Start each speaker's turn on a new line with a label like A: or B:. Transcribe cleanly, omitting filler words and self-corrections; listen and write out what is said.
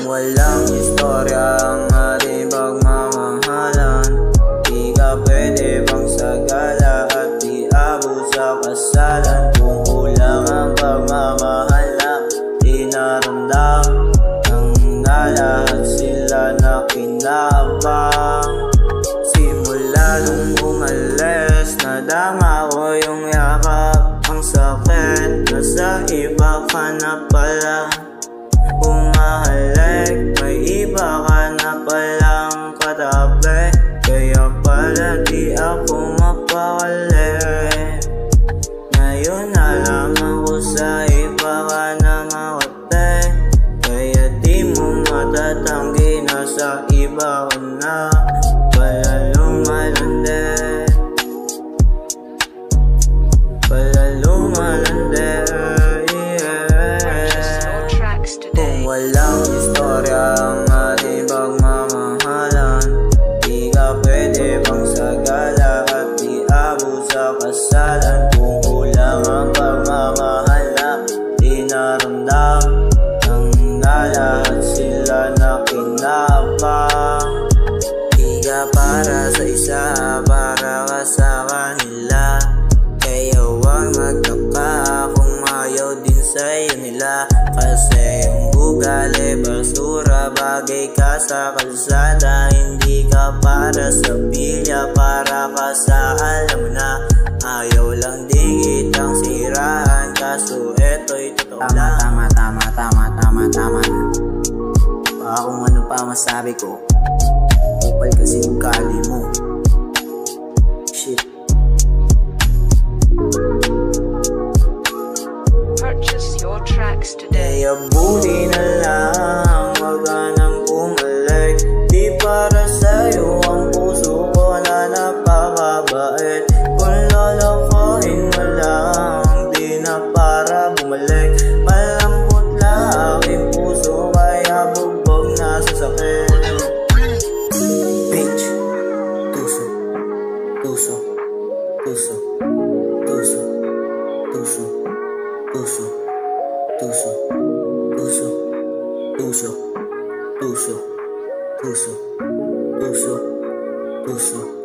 A: Kung walang istorya ang ating pagmamahalan, di ka pwede pang sagala at di abot sa kasalan. Kung kulang ang pagmamahal na di naramdam na lahat sila na kinabang. Simula nung umalis, nadama ko yung yakap. Ang sakit, nasa iba ka na pala umahalik, may iba ka na palang katabi. Kaya pala di ako mapakali. Ngayon nalaman ko sa iba ka na makate, kaya di mo matatanggi na sa iba ka na pala lumalandi, pala lumalandi. Kung walang istorya ang ating pagmamahalan, di ka pwede pang sagala at di abot sa kasalan. Kung kulang ang pagmamahal na di naramdam na lahat sila na kinabang. Di ka para sa isa, para ka sa kanila. Kaya huwag magtaka kung ayaw din sa'yo nila. Kasi yung ugali basura, bagay ka sa kalsada. Hindi ka para sa pilya, para ka sa alam mo na. Ayaw lang din kitang siraan, kaso eto'y totoo lang. Tama na. Baka kung ano pa masabi ko, upal kasi ugali mo. Shit.
B: Purchase your tracks today.
A: Kaya buti na lang, wag ka nang bumalik. Di para sa'yo ang puso ko na napakabait. Kung lolokohin mo lang, di na para bumalik. Malambot lang aking puso, kaya bugbog na sa sakit. Bitch, tuso, tuso, tuso, tuso, tuso, tuso, tuso, tuso, tuso, tuso, tuso, tuso, tuso.